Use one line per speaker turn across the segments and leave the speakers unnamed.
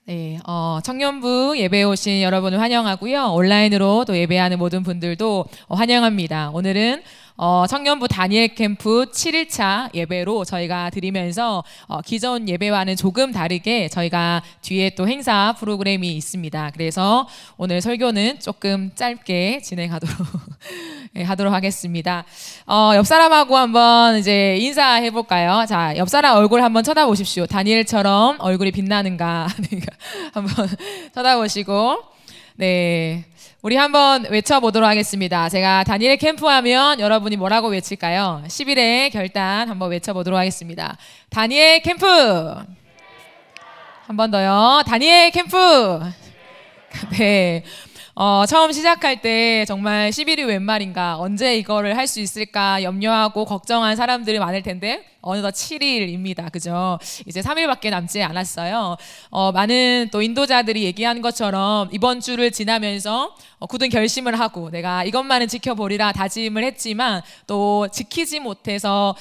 네, 청년부 예배에 오신 여러분을 환영하고요. 온라인으로 또 예배하는 모든 분들도 환영합니다. 오늘은 청년부 다니엘 캠프 7일차 예배로 저희가 드리면서 기존 예배와는 조금 다르게 저희가 뒤에 또 행사 프로그램이 있습니다. 그래서 오늘 설교는 조금 짧게 진행하도록 네, 하도록 하겠습니다. 옆 사람하고 한번 이제 인사해 볼까요? 자, 옆 사람 얼굴 한번 쳐다보십시오. 다니엘처럼 얼굴이 빛나는가 한번 쳐다보시고, 네. 우리 한번 외쳐보도록 하겠습니다. 제가 다니엘 캠프 하면 여러분이 뭐라고 외칠까요? 10일의 결단 한번 외쳐보도록 하겠습니다. 다니엘 캠프! 한 번 더요. 다니엘 캠프! 네. 처음 시작할 때 정말 10일이 웬 말인가, 언제 이거를 할 수 있을까 염려하고 걱정한 사람들이 많을 텐데 어느덧 7일입니다. 그죠? 이제 3일밖에 남지 않았어요. 많은 또 인도자들이 얘기한 것처럼 이번 주를 지나면서 굳은 결심을 하고 내가 이것만은 지켜보리라 다짐을 했지만 또 지키지 못해서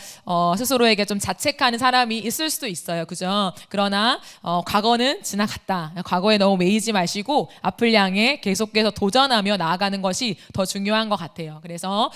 스스로에게 좀 자책하는 사람이 있을 수도 있어요. 그죠? 그러나 과거는 지나갔다. 과거에 너무 매이지 마시고 앞을 향해 계속해서 도전하며 나아가는 것이 더 중요한 것 같아요. 그래서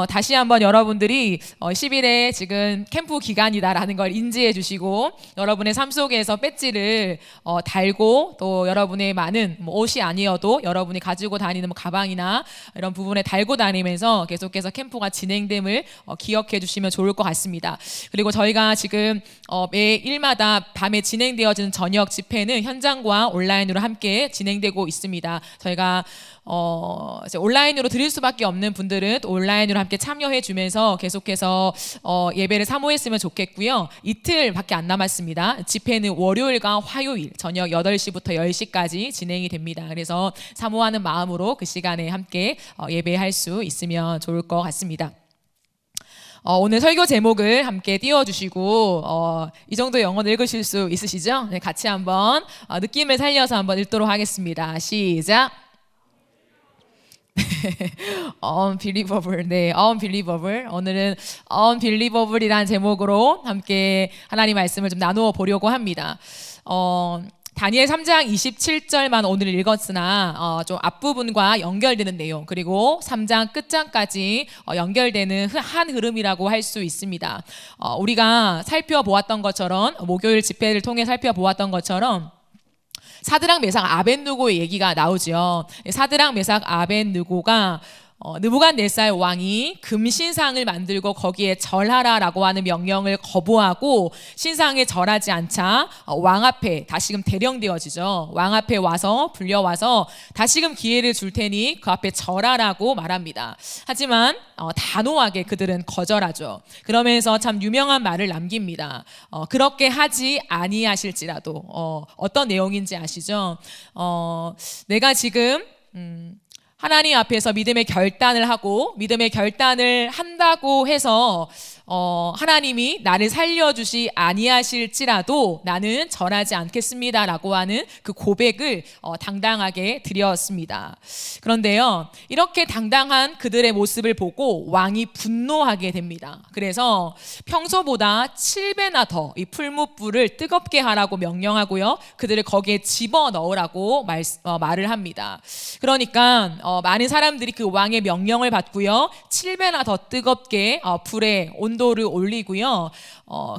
다시 한번 여러분들이 10일에 지금 캠프 기간이다라는 걸 인지해 주시고 여러분의 삶 속에서 배지를 달고 또 여러분의 많은 옷이 아니어도 여러분이 가지고 다니는 가방이나 이런 부분에 달고 다니면서 계속해서 캠프가 진행됨을 기억해 주시면 좋을 것 같습니다. 그리고 저희가 지금 매일마다 밤에 진행되어지는 저녁 집회는 현장과 온라인으로 함께 진행되고 있습니다. 저희가 이제 온라인으로 드릴 수밖에 없는 분들은 또 온라인으로 함께 참여해 주면서 계속해서 예배를 사모했으면 좋겠고요. 이틀밖에 안 남았습니다. 집회는 월요일과 화요일 저녁 8시부터 10시까지 진행이 됩니다. 그래서 사모하는 마음으로 그 시간에 함께 예배할 수 있으면 좋을 것 같습니다. 오늘 설교 제목을 함께 띄워주시고 이 정도 영어 읽으실 수 있으시죠? 네, 같이 한번 느낌을 살려서 한번 읽도록 하겠습니다. 시작. unbelievable. 네, unbelievable. 오늘은 unbelievable이라는 제목으로 함께 하나님 말씀을 좀 나누어 보려고 합니다. 다니엘 3장 27절만 오늘 읽었으나 좀 앞부분과 연결되는 내용, 그리고 3장 끝장까지 연결되는 한 흐름이라고 할 수 있습니다. 우리가 살펴보았던 것처럼, 목요일 집회를 통해 살펴보았던 것처럼 사드락 메삭 아벳느고의 얘기가 나오죠. 사드락 메삭 아벳느고가 느부갓네살 왕이 금신상을 만들고 거기에 절하라라고 하는 명령을 거부하고 신상에 절하지 않자 왕 앞에 다시금 대령되어지죠. 왕 앞에 와서 불려와서 다시금 기회를 줄 테니 그 앞에 절하라고 말합니다. 하지만 단호하게 그들은 거절하죠. 그러면서 참 유명한 말을 남깁니다. 그렇게 하지 아니하실지라도. 어떤 내용인지 아시죠? 내가 지금 하나님 앞에서 믿음의 결단을 하고 믿음의 결단을 한다고 해서 하나님이 나를 살려주시 아니하실지라도 나는 절하지 않겠습니다라고 하는 그 고백을 당당하게 드렸습니다. 그런데요, 이렇게 당당한 그들의 모습을 보고 왕이 분노하게 됩니다. 그래서 평소보다 7배나 더 이 풀무불을 뜨겁게 하라고 명령하고요, 그들을 거기에 집어넣으라고 말을 합니다. 그러니까 많은 사람들이 그 왕의 명령을 받고요, 7배나 더 뜨겁게 불에 온도를 올리고요,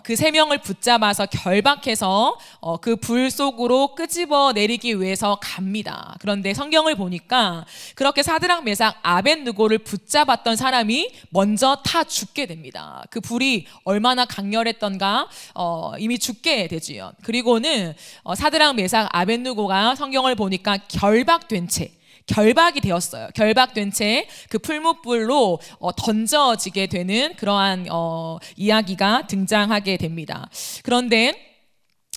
그 세 명을 붙잡아서 결박해서 그 불 속으로 끄집어 내리기 위해서 갑니다. 그런데 성경을 보니까 그렇게 사드락 메삭 아벳느고를 붙잡았던 사람이 먼저 타 죽게 됩니다. 그 불이 얼마나 강렬했던가 이미 죽게 되지요. 그리고는 사드락 메삭 아벳느고가 성경을 보니까 결박이 되었어요. 결박된 채 그 풀무불로 던져지게 되는 그러한 이야기가 등장하게 됩니다. 그런데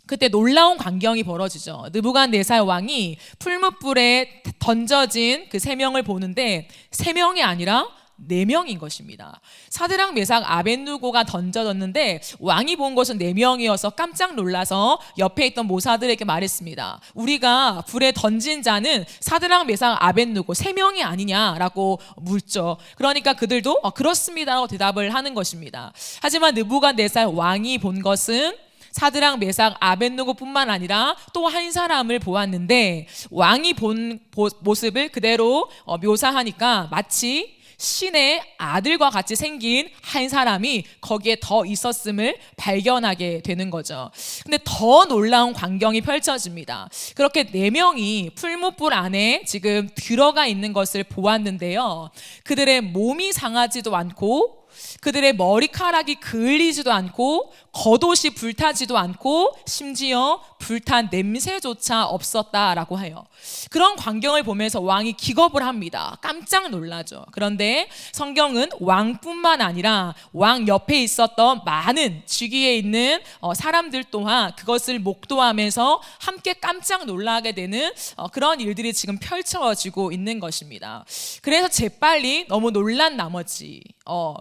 그때 놀라운 광경이 벌어지죠. 느부갓네살 왕이 풀무불에 던져진 그 3명을 보는데 3명이 아니라 4명인 것입니다. 사드락 메삭 아벳느고가 던져졌는데 왕이 본 것은 4명이어서 깜짝 놀라서 옆에 있던 모사들에게 말했습니다. 우리가 불에 던진 자는 사드락 메삭 아벳느고 3명이 아니냐라고 묻죠. 그러니까 그들도 그렇습니다라고 대답을 하는 것입니다. 하지만 느부갓네살 왕이 본 것은 사드락, 메삭, 아벳느고뿐만 아니라 또 한 사람을 보았는데 왕이 본 모습을 그대로 묘사하니까 마치 신의 아들과 같이 생긴 한 사람이 거기에 더 있었음을 발견하게 되는 거죠. 근데 더 놀라운 광경이 펼쳐집니다. 그렇게 4명이 풀무불 안에 지금 들어가 있는 것을 보았는데요, 그들의 몸이 상하지도 않고 그들의 머리카락이 그을리지도 않고 겉옷이 불타지도 않고 심지어 불탄 냄새조차 없었다라고 해요. 그런 광경을 보면서 왕이 기겁을 합니다. 깜짝 놀라죠. 그런데 성경은 왕뿐만 아니라 왕 옆에 있었던 많은 주위에 있는 사람들 또한 그것을 목도하면서 함께 깜짝 놀라게 되는 그런 일들이 지금 펼쳐지고 있는 것입니다. 그래서 재빨리 너무 놀란 나머지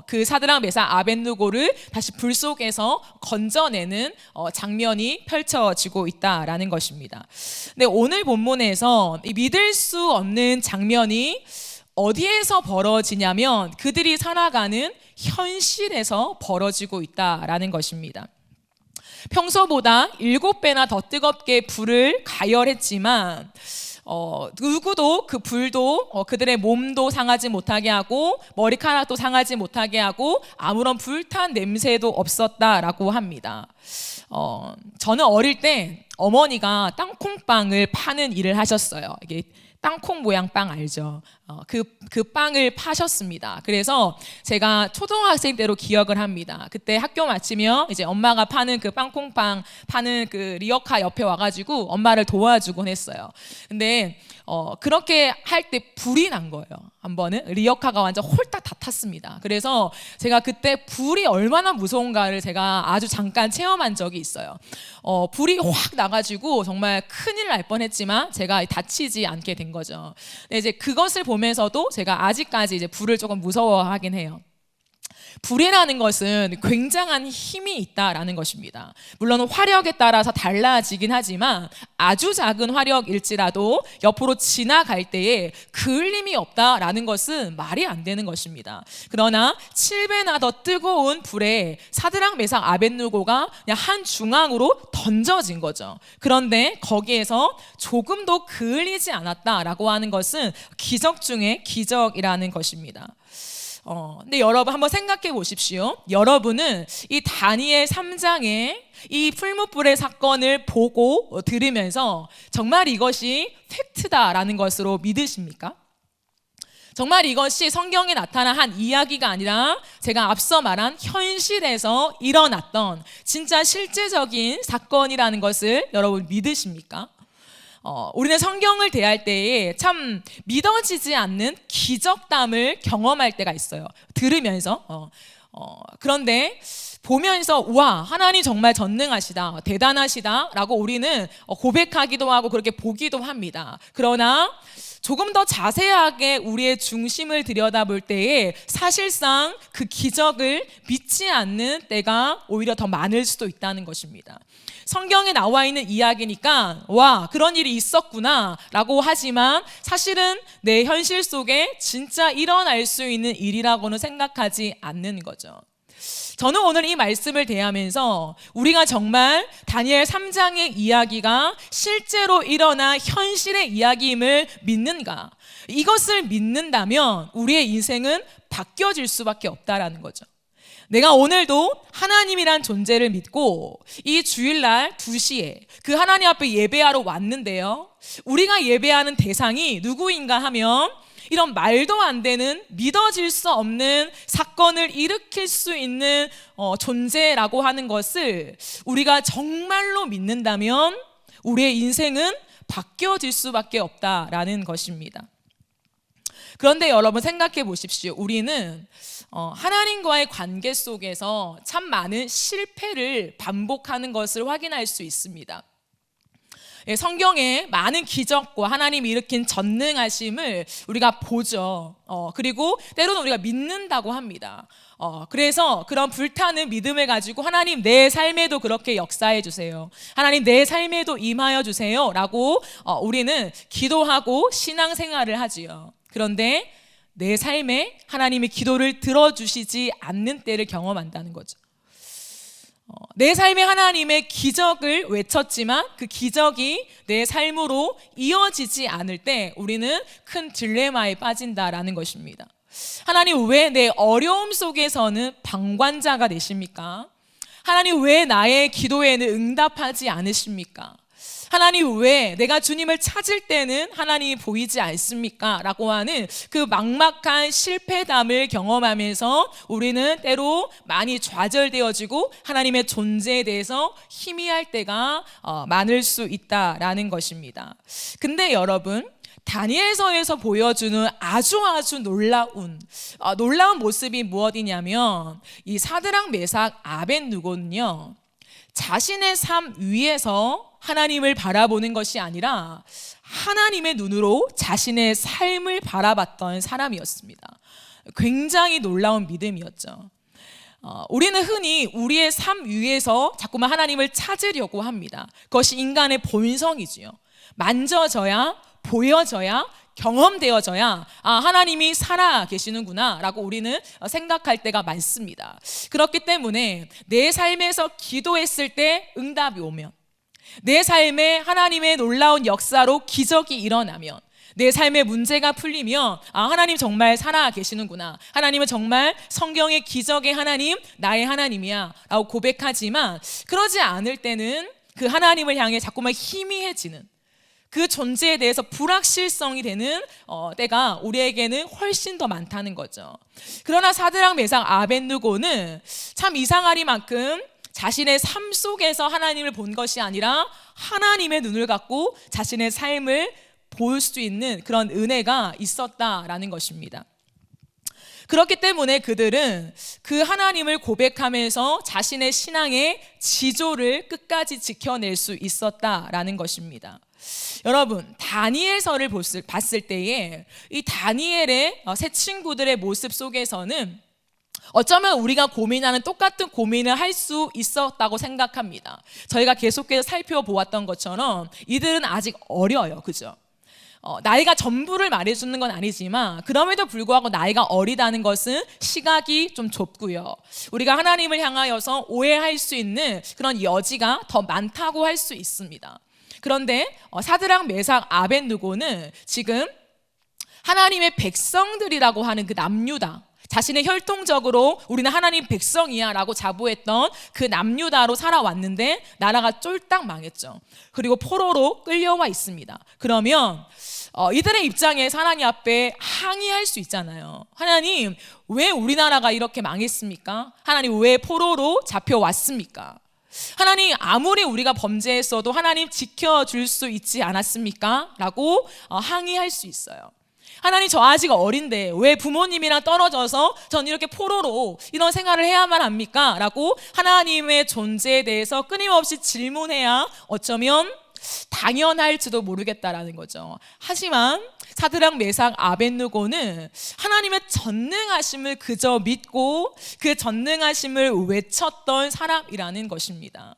그 사드락, 메삭, 아벳느고를 다시 불 속에서 건져내는 장면이 펼쳐지고 있다라는 것입니다. 근데 오늘 본문에서 이 믿을 수 없는 장면이 어디에서 벌어지냐면 그들이 살아가는 현실에서 벌어지고 있다라는 것입니다. 평소보다 7배나 더 뜨겁게 불을 가열했지만 누구도 그 불도 그들의 몸도 상하지 못하게 하고 머리카락도 상하지 못하게 하고 아무런 불탄 냄새도 없었다라고 합니다. 저는 어릴 때 어머니가 땅콩빵을 파는 일을 하셨어요. 이게 땅콩 모양 빵 알죠? 그 빵을 파셨습니다. 그래서 제가 초등학생 때로 기억을 합니다. 그때 학교 마치면 이제 엄마가 파는 그 땅콩빵 파는 그 리어카 옆에 와가지고 엄마를 도와주곤 했어요. 근데 그렇게 할 때 불이 난 거예요. 한 번은 리어카가 완전 홀딱 다 탔습니다. 그래서 제가 그때 불이 얼마나 무서운가를 제가 아주 잠깐 체험한 적이 있어요. 불이 확 나가지고 정말 큰일 날 뻔했지만 제가 다치지 않게 된 거죠. 근데 이제 그것을 보면서도 제가 아직까지 이제 불을 조금 무서워하긴 해요. 불이라는 것은 굉장한 힘이 있다라는 것입니다. 물론 화력에 따라서 달라지긴 하지만 아주 작은 화력일지라도 옆으로 지나갈 때에 그을림이 없다라는 것은 말이 안 되는 것입니다. 그러나 7배나 더 뜨거운 불에 사드락, 메삭, 아벳느고가 그냥 한 중앙으로 던져진 거죠. 그런데 거기에서 조금도 그을리지 않았다라고 하는 것은 기적 중에 기적이라는 것입니다. 근데 여러분 한번 생각해 보십시오. 여러분은 이 다니엘 3장의 이 풀무불의 사건을 보고 들으면서 정말 이것이 팩트다라는 것으로 믿으십니까? 정말 이것이 성경에 나타난 한 이야기가 아니라 제가 앞서 말한 현실에서 일어났던 진짜 실제적인 사건이라는 것을 여러분 믿으십니까? 우리는 성경을 대할 때에 참 믿어지지 않는 기적담을 경험할 때가 있어요. 들으면서. 그런데 보면서 와, 하나님 정말 전능하시다, 대단하시다 라고 우리는 고백하기도 하고 그렇게 보기도 합니다. 그러나 조금 더 자세하게 우리의 중심을 들여다볼 때에 사실상 그 기적을 믿지 않는 때가 오히려 더 많을 수도 있다는 것입니다. 성경에 나와 있는 이야기니까 와, 그런 일이 있었구나 라고 하지만 사실은 내 현실 속에 진짜 일어날 수 있는 일이라고는 생각하지 않는 거죠. 저는 오늘 이 말씀을 대하면서 우리가 정말 다니엘 3장의 이야기가 실제로 일어난 현실의 이야기임을 믿는가? 이것을 믿는다면 우리의 인생은 바뀌어질 수밖에 없다라는 거죠. 내가 오늘도 하나님이란 존재를 믿고 이 주일날 2시에 그 하나님 앞에 예배하러 왔는데요, 우리가 예배하는 대상이 누구인가 하면 이런 말도 안 되는 믿어질 수 없는 사건을 일으킬 수 있는 존재라고 하는 것을 우리가 정말로 믿는다면 우리의 인생은 바뀌어질 수밖에 없다라는 것입니다. 그런데 여러분 생각해 보십시오. 우리는 하나님과의 관계 속에서 참 많은 실패를 반복하는 것을 확인할 수 있습니다. 성경에 많은 기적과 하나님이 일으킨 전능하심을 우리가 보죠. 그리고 때로는 우리가 믿는다고 합니다. 그래서 그런 불타는 믿음을 가지고 하나님 내 삶에도 그렇게 역사해 주세요, 하나님 내 삶에도 임하여 주세요 라고 우리는 기도하고 신앙생활을 하지요. 그런데 내 삶에 하나님이 기도를 들어주시지 않는 때를 경험한다는 거죠. 내 삶에 하나님의 기적을 외쳤지만 그 기적이 내 삶으로 이어지지 않을 때 우리는 큰 딜레마에 빠진다라는 것입니다. 하나님, 왜 내 어려움 속에서는 방관자가 되십니까? 하나님, 왜 나의 기도에는 응답하지 않으십니까? 하나님, 왜 내가 주님을 찾을 때는 하나님이 보이지 않습니까? 라고 하는 그 막막한 실패담을 경험하면서 우리는 때로 많이 좌절되어지고 하나님의 존재에 대해서 희미할 때가 많을 수 있다라는 것입니다. 근데 여러분, 다니엘서에서 보여주는 아주 놀라운 모습이 무엇이냐면, 이 사드락 메삭 아벳느고는요, 자신의 삶 위에서 하나님을 바라보는 것이 아니라 하나님의 눈으로 자신의 삶을 바라봤던 사람이었습니다. 굉장히 놀라운 믿음이었죠. 우리는 흔히 우리의 삶 위에서 자꾸만 하나님을 찾으려고 합니다. 그것이 인간의 본성이지요. 만져져야, 보여져야, 경험되어져야 하나님이 살아 계시는구나 라고 우리는 생각할 때가 많습니다. 그렇기 때문에 내 삶에서 기도했을 때 응답이 오면, 내 삶에 하나님의 놀라운 역사로 기적이 일어나면, 내 삶의 문제가 풀리면 하나님 정말 살아 계시는구나, 하나님은 정말 성경의 기적의 하나님, 나의 하나님이야 라고 고백하지만, 그러지 않을 때는 그 하나님을 향해 자꾸만 희미해지는, 그 존재에 대해서 불확실성이 되는 때가 우리에게는 훨씬 더 많다는 거죠. 그러나 사드락 메삭 아벳느고는 참 이상하리만큼 자신의 삶 속에서 하나님을 본 것이 아니라 하나님의 눈을 갖고 자신의 삶을 볼 수 있는 그런 은혜가 있었다라는 것입니다. 그렇기 때문에 그들은 그 하나님을 고백하면서 자신의 신앙의 지조를 끝까지 지켜낼 수 있었다라는 것입니다. 여러분, 다니엘서를 봤을 때에 이 다니엘의 세 친구들의 모습 속에서는 어쩌면 우리가 고민하는 똑같은 고민을 할 수 있었다고 생각합니다. 저희가 계속해서 살펴보았던 것처럼 이들은 아직 어려요. 그죠? 나이가 전부를 말해주는 건 아니지만 그럼에도 불구하고 나이가 어리다는 것은 시각이 좀 좁고요. 우리가 하나님을 향하여서 오해할 수 있는 그런 여지가 더 많다고 할 수 있습니다. 그런데 사드락 메삭 아벳느고는 지금 하나님의 백성들이라고 하는 그 남유다, 자신의 혈통적으로 우리는 하나님 백성이야 라고 자부했던 그 남유다로 살아왔는데 나라가 쫄딱 망했죠. 그리고 포로로 끌려와 있습니다. 그러면 이들의 입장에 하나님 앞에 항의할 수 있잖아요. 하나님, 왜 우리나라가 이렇게 망했습니까? 하나님, 왜 포로로 잡혀왔습니까? 하나님, 아무리 우리가 범죄했어도 하나님 지켜줄 수 있지 않았습니까? 라고 항의할 수 있어요. 하나님, 저 아직 어린데 왜 부모님이랑 떨어져서 전 이렇게 포로로 이런 생활을 해야만 합니까? 라고 하나님의 존재에 대해서 끊임없이 질문해야 어쩌면 당연할지도 모르겠다라는 거죠. 하지만 사드락 메삭 아벳느고는 하나님의 전능하심을 그저 믿고 그 전능하심을 외쳤던 사람이라는 것입니다.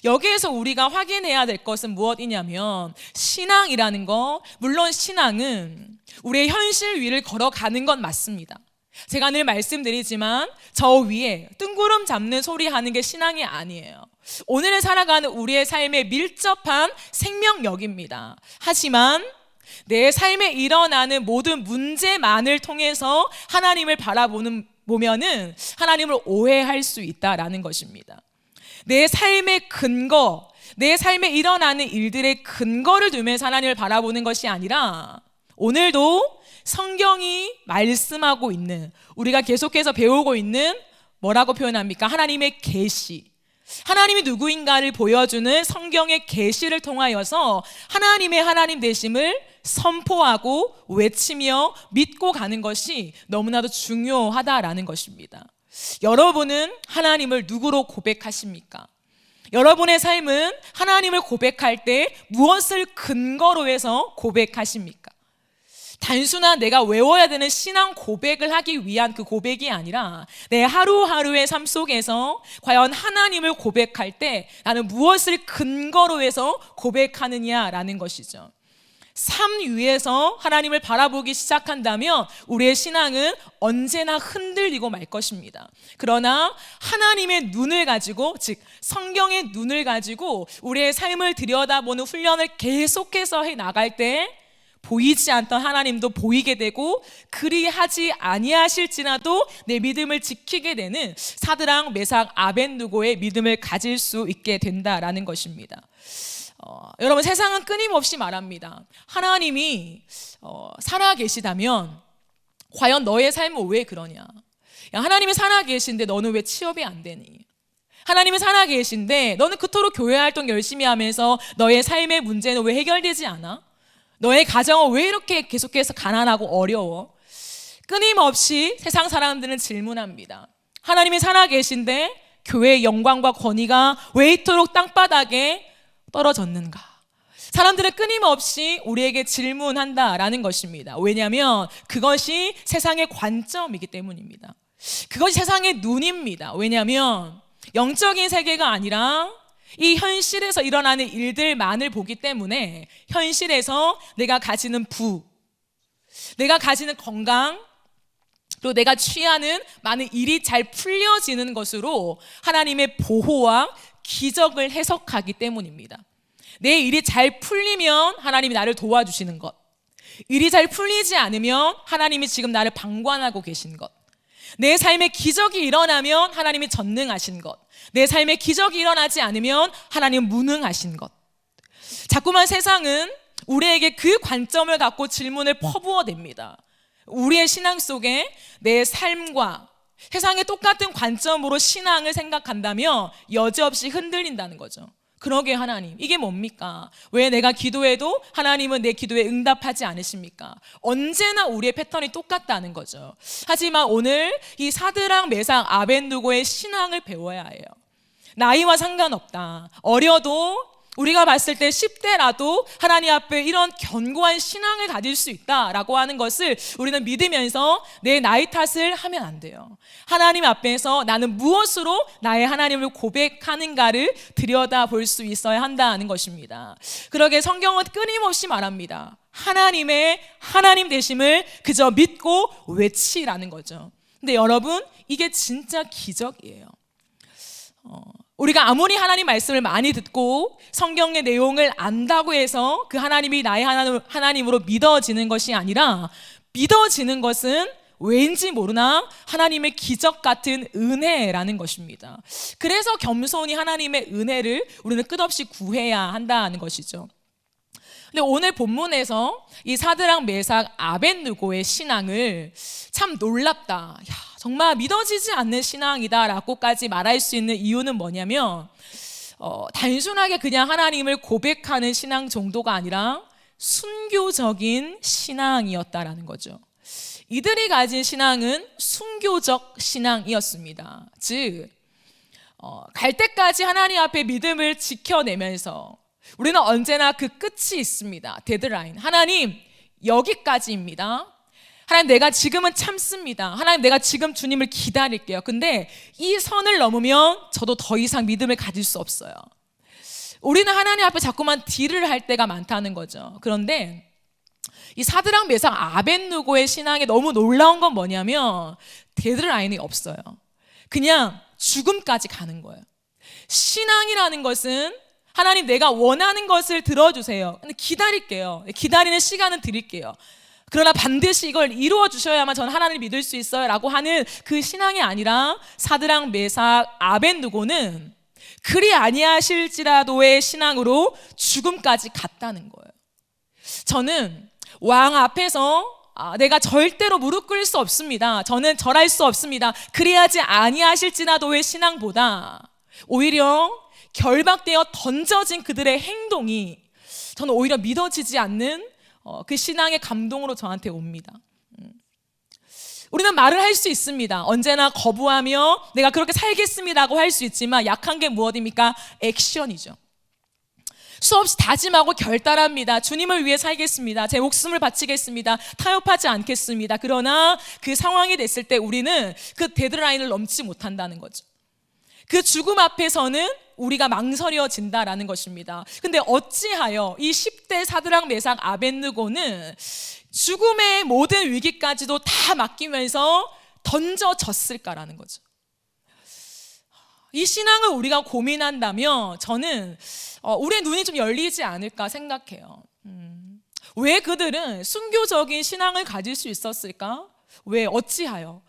여기에서 우리가 확인해야 될 것은 무엇이냐면, 신앙이라는 거, 물론 신앙은 우리의 현실 위를 걸어가는 건 맞습니다. 제가 늘 말씀드리지만 저 위에 뜬구름 잡는 소리 하는 게 신앙이 아니에요. 오늘을 살아가는 우리의 삶에 밀접한 생명력입니다. 하지만 내 삶에 일어나는 모든 문제만을 통해서 하나님을 보면은 하나님을 오해할 수 있다라는 것입니다. 내 삶의 근거, 내 삶에 일어나는 일들의 근거를 두면서 하나님을 바라보는 것이 아니라, 오늘도 성경이 말씀하고 있는, 우리가 계속해서 배우고 있는, 뭐라고 표현합니까? 하나님의 계시, 하나님이 누구인가를 보여주는 성경의 계시를 통하여서 하나님의 하나님 되심을 선포하고 외치며 믿고 가는 것이 너무나도 중요하다라는 것입니다. 여러분은 하나님을 누구로 고백하십니까? 여러분의 삶은 하나님을 고백할 때 무엇을 근거로 해서 고백하십니까? 단순한 내가 외워야 되는 신앙 고백을 하기 위한 그 고백이 아니라 내 하루하루의 삶 속에서 과연 하나님을 고백할 때 나는 무엇을 근거로 해서 고백하느냐라는 것이죠. 삶 위에서 하나님을 바라보기 시작한다면 우리의 신앙은 언제나 흔들리고 말 것입니다. 그러나 하나님의 눈을 가지고, 즉 성경의 눈을 가지고 우리의 삶을 들여다보는 훈련을 계속해서 해 나갈 때 보이지 않던 하나님도 보이게 되고, 그리하지 아니하실지라도 내 믿음을 지키게 되는 사드랑 메삭 아벳느고의 믿음을 가질 수 있게 된다라는 것입니다. 여러분, 세상은 끊임없이 말합니다. 하나님이 살아 계시다면 과연 너의 삶은 왜 그러냐? 야, 하나님이 살아 계신데 너는 왜 취업이 안 되니? 하나님이 살아 계신데 너는 그토록 교회 활동 열심히 하면서 너의 삶의 문제는 왜 해결되지 않아? 너의 가정은 왜 이렇게 계속해서 가난하고 어려워? 끊임없이 세상 사람들은 질문합니다. 하나님이 살아 계신데 교회의 영광과 권위가 왜 이토록 땅바닥에 떨어졌는가? 사람들은 끊임없이 우리에게 질문한다라는 것입니다. 왜냐하면 그것이 세상의 관점이기 때문입니다. 그것이 세상의 눈입니다. 왜냐하면 영적인 세계가 아니라 이 현실에서 일어나는 일들만을 보기 때문에 현실에서 내가 가지는 부, 내가 가지는 건강, 그리고 내가 취하는 많은 일이 잘 풀려지는 것으로 하나님의 보호와 기적을 해석하기 때문입니다. 내 일이 잘 풀리면 하나님이 나를 도와주시는 것, 일이 잘 풀리지 않으면 하나님이 지금 나를 방관하고 계신 것, 내 삶에 기적이 일어나면 하나님이 전능하신 것, 내 삶에 기적이 일어나지 않으면 하나님 무능하신 것. 자꾸만 세상은 우리에게 그 관점을 갖고 질문을 퍼부어댑니다. 우리의 신앙 속에 내 삶과 세상의 똑같은 관점으로 신앙을 생각한다면 여지없이 흔들린다는 거죠. 그러게 하나님, 이게 뭡니까? 왜 내가 기도해도 하나님은 내 기도에 응답하지 않으십니까? 언제나 우리의 패턴이 똑같다는 거죠. 하지만 오늘 이 사드랑 메삭 아벳느고의 신앙을 배워야 해요. 나이와 상관없다. 어려도 우리가 봤을 때 10대라도 하나님 앞에 이런 견고한 신앙을 가질 수 있다라고 하는 것을 우리는 믿으면서 내 나이 탓을 하면 안 돼요. 하나님 앞에서 나는 무엇으로 나의 하나님을 고백하는가를 들여다볼 수 있어야 한다는 것입니다. 그러게 성경은 끊임없이 말합니다. 하나님의 하나님 되심을 그저 믿고 외치라는 거죠. 근데 여러분, 이게 진짜 기적이에요. 우리가 아무리 하나님 말씀을 많이 듣고 성경의 내용을 안다고 해서 그 하나님이 나의 하나님으로 믿어지는 것이 아니라, 믿어지는 것은 왠지 모르나 하나님의 기적 같은 은혜라는 것입니다. 그래서 겸손히 하나님의 은혜를 우리는 끝없이 구해야 한다는 것이죠. 근데 오늘 본문에서 이 사드랑 메삭 아벳느고의 신앙을 참 놀랍다, 야, 정말 믿어지지 않는 신앙이다라고까지 말할 수 있는 이유는 뭐냐면, 단순하게 그냥 하나님을 고백하는 신앙 정도가 아니라 순교적인 신앙이었다라는 거죠. 이들이 가진 신앙은 순교적 신앙이었습니다. 즉, 갈 때까지 하나님 앞에 믿음을 지켜내면서 우리는 언제나 그 끝이 있습니다. 데드라인. 하나님, 여기까지입니다. 하나님, 내가 지금은 참습니다. 하나님, 내가 지금 주님을 기다릴게요. 근데 이 선을 넘으면 저도 더 이상 믿음을 가질 수 없어요. 우리는 하나님 앞에 자꾸만 딜을 할 때가 많다는 거죠. 그런데 이 사드랑 메삭 아벳느고의 신앙에 너무 놀라운 건 뭐냐면 데드라인이 없어요. 그냥 죽음까지 가는 거예요. 신앙이라는 것은 하나님, 내가 원하는 것을 들어주세요. 근데 기다릴게요. 기다리는 시간은 드릴게요. 그러나 반드시 이걸 이루어 주셔야만 저는 하나님을 믿을 수 있어요 라고 하는 그 신앙이 아니라, 사드랑 메삭 아벳느고는 그리 아니하실지라도의 신앙으로 죽음까지 갔다는 거예요. 저는 왕 앞에서 내가 절대로 무릎 꿇을 수 없습니다, 저는 절할 수 없습니다, 그리하지 아니하실지라도의 신앙보다 오히려 결박되어 던져진 그들의 행동이 저는 오히려 믿어지지 않는 그 신앙의 감동으로 저한테 옵니다. 우리는 말을 할 수 있습니다. 언제나 거부하며 내가 그렇게 살겠습니다라고 할 수 있지만, 약한 게 무엇입니까? 액션이죠. 수없이 다짐하고 결단합니다. 주님을 위해 살겠습니다. 제 목숨을 바치겠습니다. 타협하지 않겠습니다. 그러나 그 상황이 됐을 때 우리는 그 데드라인을 넘지 못한다는 거죠. 그 죽음 앞에서는 우리가 망설여진다라는 것입니다. 근데 어찌하여 이 10대 사드락 메삭 아벳느고는 죽음의 모든 위기까지도 다 맡기면서 던져졌을까라는 거죠. 이 신앙을 우리가 고민한다면 저는 우리의 눈이 좀 열리지 않을까 생각해요. 왜 그들은 순교적인 신앙을 가질 수 있었을까? 왜? 어찌하여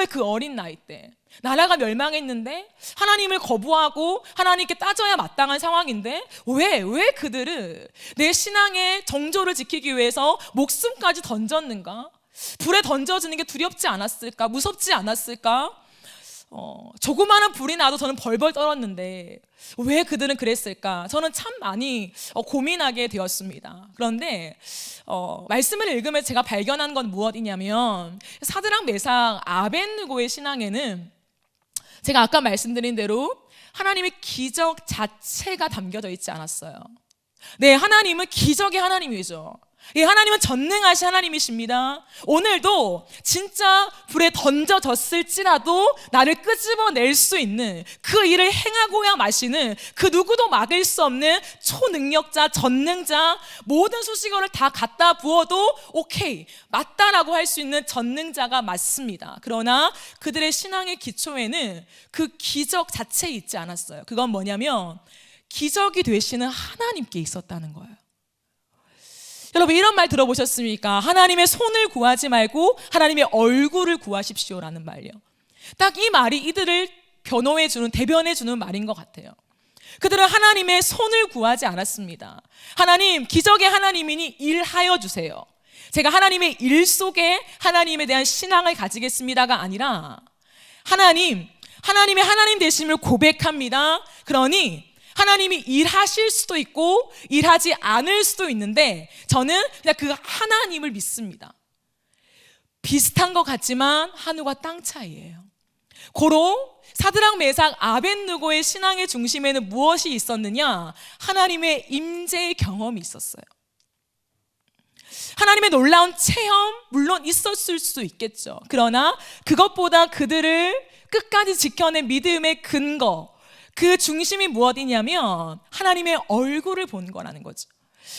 그 어린 나이 때 나라가 멸망했는데 하나님을 거부하고 하나님께 따져야 마땅한 상황인데 왜 그들은 내 신앙의 정조를 지키기 위해서 목숨까지 던졌는가? 불에 던져지는 게 두렵지 않았을까? 무섭지 않았을까? 조그마한 불이 나도 저는 벌벌 떨었는데 왜 그들은 그랬을까? 저는 참 많이 고민하게 되었습니다. 그런데 말씀을 읽으면서 제가 발견한 건 무엇이냐면 사드락 메삭 아벳느고의 신앙에는 제가 아까 말씀드린 대로 하나님의 기적 자체가 담겨져 있지 않았어요. 네, 하나님은 기적의 하나님이죠. 예, 하나님은 전능하신 하나님이십니다. 오늘도 진짜 불에 던져졌을지라도 나를 끄집어낼 수 있는 그 일을 행하고야 마시는 그 누구도 막을 수 없는 초능력자, 전능자, 모든 수식어를 다 갖다 부어도 오케이, 맞다라고 할 수 있는 전능자가 맞습니다. 그러나 그들의 신앙의 기초에는 그 기적 자체에 있지 않았어요. 그건 뭐냐면 기적이 되시는 하나님께 있었다는 거예요. 여러분 이런 말 들어보셨습니까? 하나님의 손을 구하지 말고 하나님의 얼굴을 구하십시오라는 말이요. 딱 이 말이 이들을 변호해주는, 대변해주는 말인 것 같아요. 그들은 하나님의 손을 구하지 않았습니다. 하나님, 기적의 하나님이니 일하여 주세요. 제가 하나님의 일 속에 하나님에 대한 신앙을 가지겠습니다가 아니라 하나님의 하나님 되심을 고백합니다. 그러니 하나님이 일하실 수도 있고 일하지 않을 수도 있는데 저는 그냥 그 하나님을 믿습니다. 비슷한 것 같지만 하늘과 땅 차이예요. 고로 사드락 메삭 아벳느고의 신앙의 중심에는 무엇이 있었느냐? 하나님의 임재의 경험이 있었어요. 하나님의 놀라운 체험 물론 있었을 수 있겠죠. 그러나 그것보다 그들을 끝까지 지켜낸 믿음의 근거, 그 중심이 무엇이냐면 하나님의 얼굴을 본 거라는 거죠.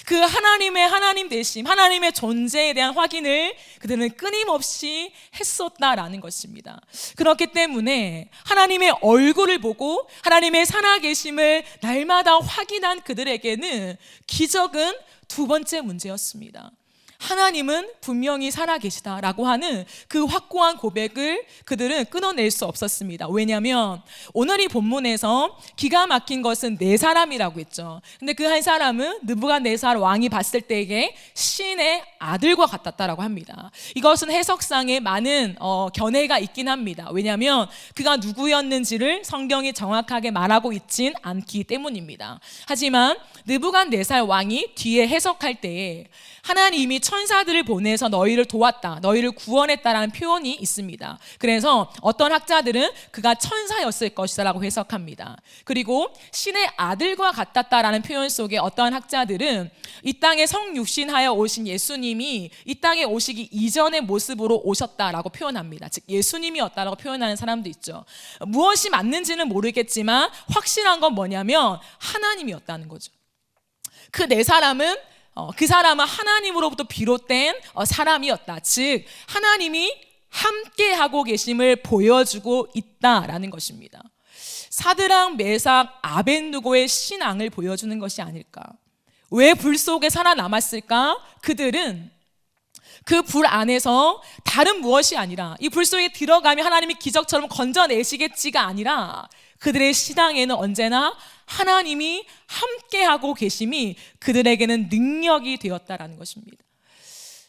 그 하나님의 하나님 되심, 하나님의 존재에 대한 확인을 그들은 끊임없이 했었다라는 것입니다. 그렇기 때문에 하나님의 얼굴을 보고 하나님의 살아계심을 날마다 확인한 그들에게는 기적은 두 번째 문제였습니다. 하나님은 분명히 살아계시다라고 하는 그 확고한 고백을 그들은 끊어낼 수 없었습니다. 왜냐하면 오늘 이 본문에서 기가 막힌 것은 네 사람이라고 했죠. 근데 그 한 사람은 느부갓네살 왕이 봤을 때에 신의 아들과 같았다라고 합니다. 이것은 해석상에 많은 견해가 있긴 합니다. 왜냐하면 그가 누구였는지를 성경이 정확하게 말하고 있진 않기 때문입니다. 하지만 느부갓네살 왕이 뒤에 해석할 때에 하나님이 천사들을 보내서 너희를 도왔다, 너희를 구원했다라는 표현이 있습니다. 그래서 어떤 학자들은 그가 천사였을 것이라고 해석합니다. 그리고 신의 아들과 같았다라는 표현 속에 어떤 학자들은 이 땅에 성육신하여 오신 예수님이 이 땅에 오시기 이전의 모습으로 오셨다라고 표현합니다. 즉 예수님이었다라고 표현하는 사람도 있죠. 무엇이 맞는지는 모르겠지만 확실한 건 뭐냐면 하나님이었다는 거죠. 그 네 사람은 그 사람은 하나님으로부터 비롯된 사람이었다. 즉 하나님이 함께하고 계심을 보여주고 있다라는 것입니다. 사드락 메삭 아벳느고의 신앙을 보여주는 것이 아닐까. 왜 불 속에 살아남았을까? 그들은 그 불 안에서 다른 무엇이 아니라 이 불 속에 들어가면 하나님이 기적처럼 건져내시겠지가 아니라 그들의 신앙에는 언제나 하나님이 함께하고 계심이 그들에게는 능력이 되었다라는 것입니다.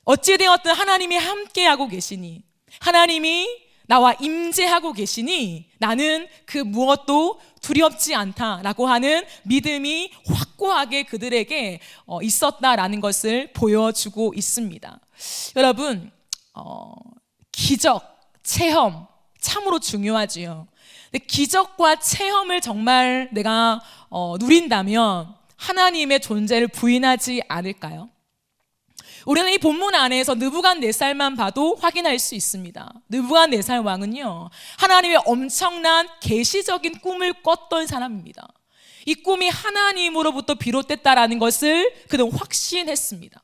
어찌되었든 하나님이 함께하고 계시니, 하나님이 나와 임재하고 계시니 나는 그 무엇도 두렵지 않다라고 하는 믿음이 확고하게 그들에게 있었다라는 것을 보여주고 있습니다. 여러분, 기적, 체험 참으로 중요하지요. 근데 기적과 체험을 정말 내가 누린다면 하나님의 존재를 부인하지 않을까요? 우리는 이 본문 안에서 느부갓네살만 봐도 확인할 수 있습니다. 느부갓네살 왕은요, 하나님의 엄청난 계시적인 꿈을 꿨던 사람입니다. 이 꿈이 하나님으로부터 비롯됐다라는 것을 그는 확신했습니다.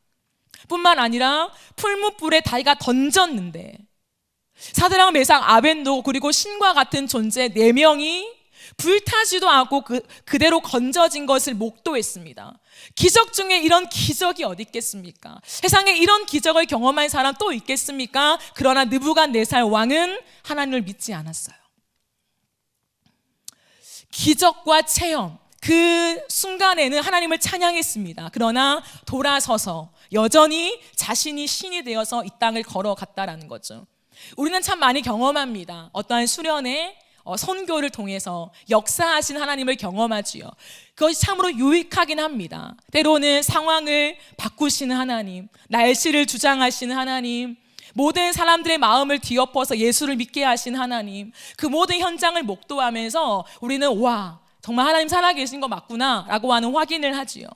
뿐만 아니라 풀무불에 자기가 던졌는데 사드락 메삭 아벤노고 그리고 신과 같은 존재 4명이 불타지도 않고 그대로 건져진 것을 목도했습니다. 기적 중에 이런 기적이 어디 있겠습니까? 세상에 이런 기적을 경험한 사람 또 있겠습니까? 그러나 느부갓네살 왕은 하나님을 믿지 않았어요. 기적과 체험, 그 순간에는 하나님을 찬양했습니다. 그러나 돌아서서 여전히 자신이 신이 되어서 이 땅을 걸어갔다라는 거죠. 우리는 참 많이 경험합니다. 어떠한 수련회, 선교를 통해서 역사하신 하나님을 경험하지요. 그것이 참으로 유익하긴 합니다. 때로는 상황을 바꾸시는 하나님, 날씨를 주장하시는 하나님, 모든 사람들의 마음을 뒤엎어서 예수를 믿게 하신 하나님, 그 모든 현장을 목도하면서 우리는 와, 정말 하나님 살아계신 거 맞구나 라고 하는 확인을 하지요.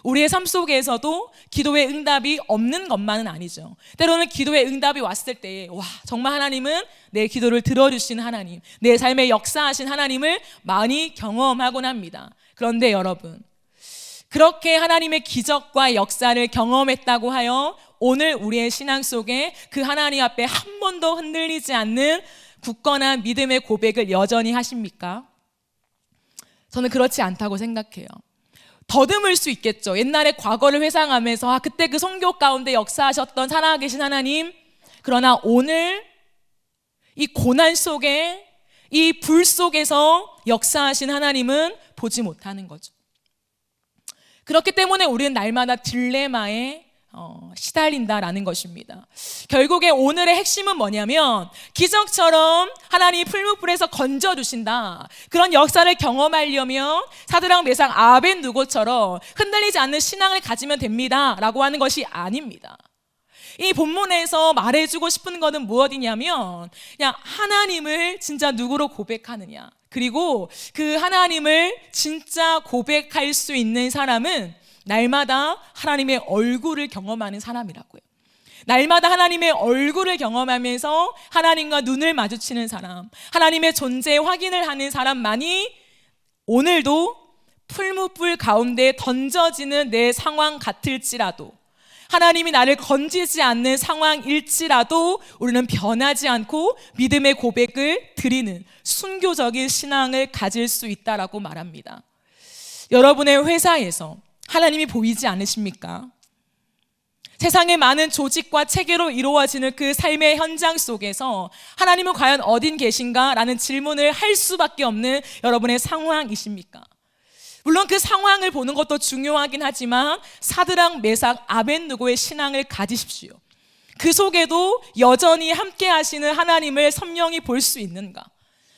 우리의 삶 속에서도 기도의 응답이 없는 것만은 아니죠. 때로는 기도의 응답이 왔을 때 와, 정말 하나님은 내 기도를 들어주신 하나님, 내 삶에 역사하신 하나님을 많이 경험하곤 합니다. 그런데 여러분, 그렇게 하나님의 기적과 역사를 경험했다고 하여 오늘 우리의 신앙 속에 그 하나님 앞에 한 번도 흔들리지 않는 굳건한 믿음의 고백을 여전히 하십니까? 저는 그렇지 않다고 생각해요. 더듬을 수 있겠죠. 옛날에 과거를 회상하면서 그때 그 선교 가운데 역사하셨던 살아계신 하나님, 그러나 오늘 이 고난 속에 이 불 속에서 역사하신 하나님은 보지 못하는 거죠. 그렇기 때문에 우리는 날마다 딜레마에 시달린다라는 것입니다. 결국에 오늘의 핵심은 뭐냐면 기적처럼 하나님이 풀무불에서 건져주신다, 그런 역사를 경험하려면 사드락 메삭 아벤누고처럼 흔들리지 않는 신앙을 가지면 됩니다 라고 하는 것이 아닙니다. 이 본문에서 말해주고 싶은 것은 무엇이냐면 그냥 하나님을 진짜 누구로 고백하느냐, 그리고 그 하나님을 진짜 고백할 수 있는 사람은 날마다 하나님의 얼굴을 경험하는 사람이라고요. 날마다 하나님의 얼굴을 경험하면서 하나님과 눈을 마주치는 사람, 하나님의 존재 확인을 하는 사람만이 오늘도 풀무불 가운데 던져지는 내 상황 같을지라도, 하나님이 나를 건지지 않는 상황일지라도 우리는 변하지 않고 믿음의 고백을 드리는 순교적인 신앙을 가질 수 있다라고 말합니다. 여러분의 회사에서 하나님이 보이지 않으십니까? 세상의 많은 조직과 체계로 이루어지는 그 삶의 현장 속에서 하나님은 과연 어딘 계신가? 라는 질문을 할 수밖에 없는 여러분의 상황이십니까? 물론 그 상황을 보는 것도 중요하긴 하지만 사드락 메삭 아벤누고의 신앙을 가지십시오. 그 속에도 여전히 함께 하시는 하나님을 선명히 볼 수 있는가?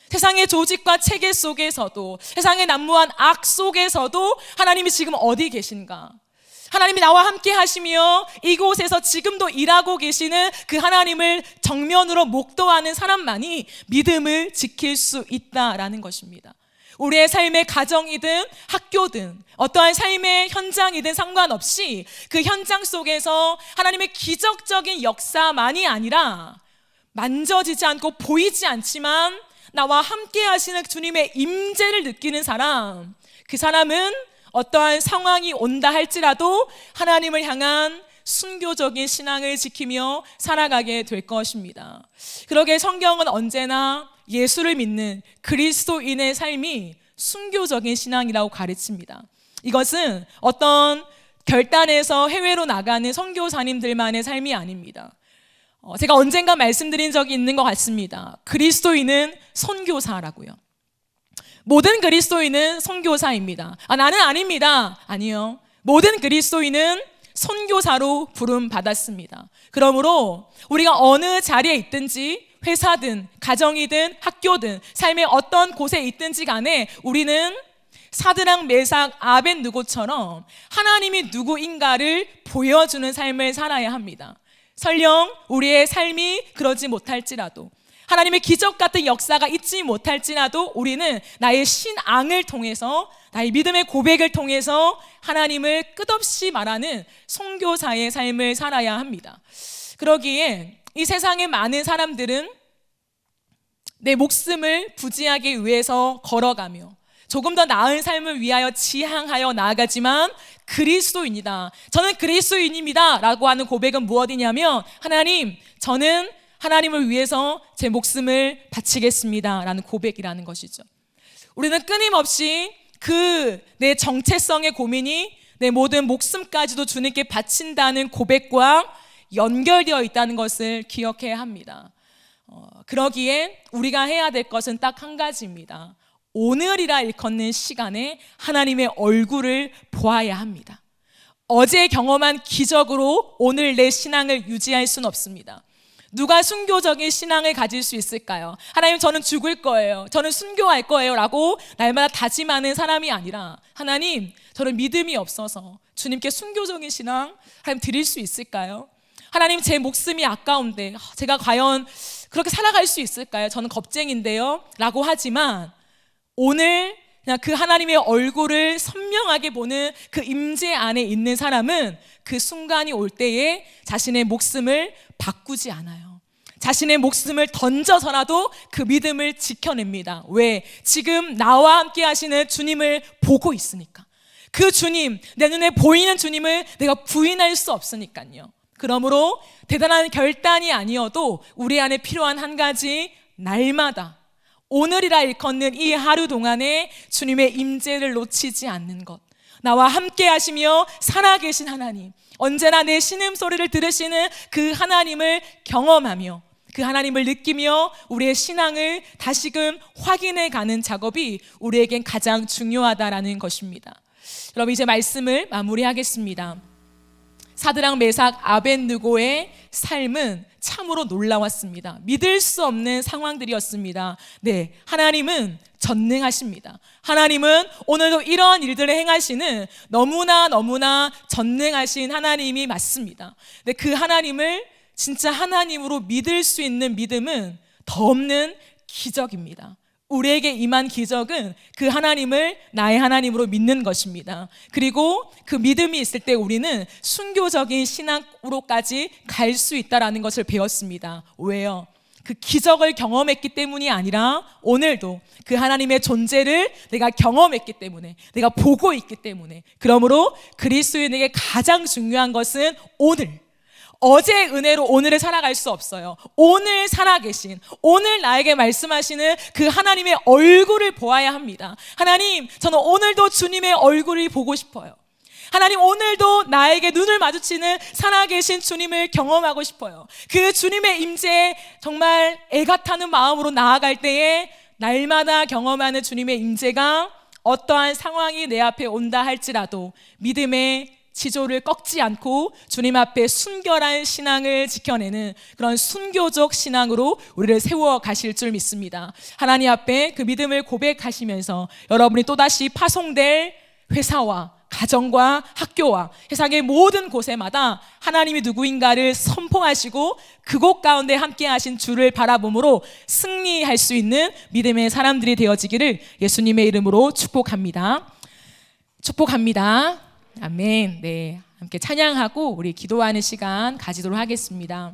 세상의 조직과 체계 속에서도, 세상의 난무한 악 속에서도 하나님이 지금 어디 계신가? 하나님이 나와 함께 하시며 이곳에서 지금도 일하고 계시는 그 하나님을 정면으로 목도하는 사람만이 믿음을 지킬 수 있다라는 것입니다. 우리의 삶의 가정이든 학교든 어떠한 삶의 현장이든 상관없이 그 현장 속에서 하나님의 기적적인 역사만이 아니라 만져지지 않고 보이지 않지만 나와 함께 하시는 주님의 임재를 느끼는 사람, 그 사람은 어떠한 상황이 온다 할지라도 하나님을 향한 순교적인 신앙을 지키며 살아가게 될 것입니다. 그러게 성경은 언제나 예수를 믿는 그리스도인의 삶이 순교적인 신앙이라고 가르칩니다. 이것은 어떤 결단에서 해외로 나가는 선교사님들만의 삶이 아닙니다. 제가 언젠가 말씀드린 적이 있는 것 같습니다. 그리스도인은 선교사라고요. 모든 그리스도인은 선교사입니다. 나는 아닙니다. 아니요. 모든 그리스도인은 선교사로 부름 받았습니다. 그러므로 우리가 어느 자리에 있든지 회사든 가정이든 학교든 삶의 어떤 곳에 있든지 간에 우리는 사드락 메삭 아벤누고처럼 하나님이 누구인가를 보여주는 삶을 살아야 합니다. 설령 우리의 삶이 그러지 못할지라도, 하나님의 기적 같은 역사가 있지 못할지라도 우리는 나의 신앙을 통해서, 나의 믿음의 고백을 통해서 하나님을 끝없이 말하는 선교사의 삶을 살아야 합니다. 그러기에 이 세상의 많은 사람들은 내 목숨을 부지하기 위해서 걸어가며 조금 더 나은 삶을 위하여 지향하여 나아가지만 그리스도인이다. 저는 그리스도인입니다. 라고 하는 고백은 무엇이냐면, 하나님, 저는 하나님을 위해서 제 목숨을 바치겠습니다. 라는 고백이라는 것이죠. 우리는 끊임없이 그 내 정체성의 고민이 내 모든 목숨까지도 주님께 바친다는 고백과 연결되어 있다는 것을 기억해야 합니다. 그러기에 우리가 해야 될 것은 딱 한 가지입니다. 오늘이라 일컫는 시간에 하나님의 얼굴을 보아야 합니다. 어제 경험한 기적으로 오늘 내 신앙을 유지할 수는 없습니다. 누가 순교적인 신앙을 가질 수 있을까요? 하나님, 저는 죽을 거예요, 저는 순교할 거예요 라고 날마다 다짐하는 사람이 아니라, 하나님, 저는 믿음이 없어서 주님께 순교적인 신앙 하나님 드릴 수 있을까요? 하나님, 제 목숨이 아까운데 제가 과연 그렇게 살아갈 수 있을까요? 저는 겁쟁인데요 라고 하지만, 오늘 그냥 그 하나님의 얼굴을 선명하게 보는 그 임재 안에 있는 사람은 그 순간이 올 때에 자신의 목숨을 바꾸지 않아요. 자신의 목숨을 던져서라도 그 믿음을 지켜냅니다. 왜? 지금 나와 함께 하시는 주님을 보고 있으니까. 그 주님, 내 눈에 보이는 주님을 내가 부인할 수 없으니까요. 그러므로 대단한 결단이 아니어도 우리 안에 필요한 한 가지, 날마다 오늘이라 일컫는 이 하루 동안에 주님의 임재를 놓치지 않는 것, 나와 함께 하시며 살아계신 하나님, 언제나 내 신음소리를 들으시는 그 하나님을 경험하며 그 하나님을 느끼며 우리의 신앙을 다시금 확인해가는 작업이 우리에겐 가장 중요하다라는 것입니다. 여러분, 이제 말씀을 마무리하겠습니다. 사드락, 메삭, 아벳느고의 삶은 참으로 놀라웠습니다. 믿을 수 없는 상황들이었습니다. 네, 하나님은 전능하십니다. 하나님은 오늘도 이러한 일들을 행하시는 너무나 전능하신 하나님이 맞습니다. 근데 그 하나님을 진짜 하나님으로 믿을 수 있는 믿음은 더 없는 기적입니다. 우리에게 임한 기적은 그 하나님을 나의 하나님으로 믿는 것입니다. 그리고 그 믿음이 있을 때 우리는 순교적인 신앙으로까지 갈 수 있다는 것을 배웠습니다. 왜요? 그 기적을 경험했기 때문이 아니라 오늘도 그 하나님의 존재를 내가 경험했기 때문에, 내가 보고 있기 때문에, 그러므로 그리스도인에게 가장 중요한 것은 오늘, 어제의 은혜로 오늘을 살아갈 수 없어요. 오늘 살아계신, 오늘 나에게 말씀하시는 그 하나님의 얼굴을 보아야 합니다. 하나님, 저는 오늘도 주님의 얼굴을 보고 싶어요. 하나님, 오늘도 나에게 눈을 마주치는 살아계신 주님을 경험하고 싶어요. 그 주님의 임재에 정말 애가 타는 마음으로 나아갈 때에 날마다 경험하는 주님의 임재가 어떠한 상황이 내 앞에 온다 할지라도 믿음의 지조를 꺾지 않고 주님 앞에 순결한 신앙을 지켜내는 그런 순교적 신앙으로 우리를 세워 가실 줄 믿습니다. 하나님 앞에 그 믿음을 고백하시면서 여러분이 또다시 파송될 회사와 가정과 학교와 세상의 모든 곳에마다 하나님이 누구인가를 선포하시고 그곳 가운데 함께 하신 주를 바라봄으로 승리할 수 있는 믿음의 사람들이 되어지기를 예수님의 이름으로 축복합니다. 축복합니다. 아멘. 네, 함께 찬양하고 우리 기도하는 시간 가지도록 하겠습니다.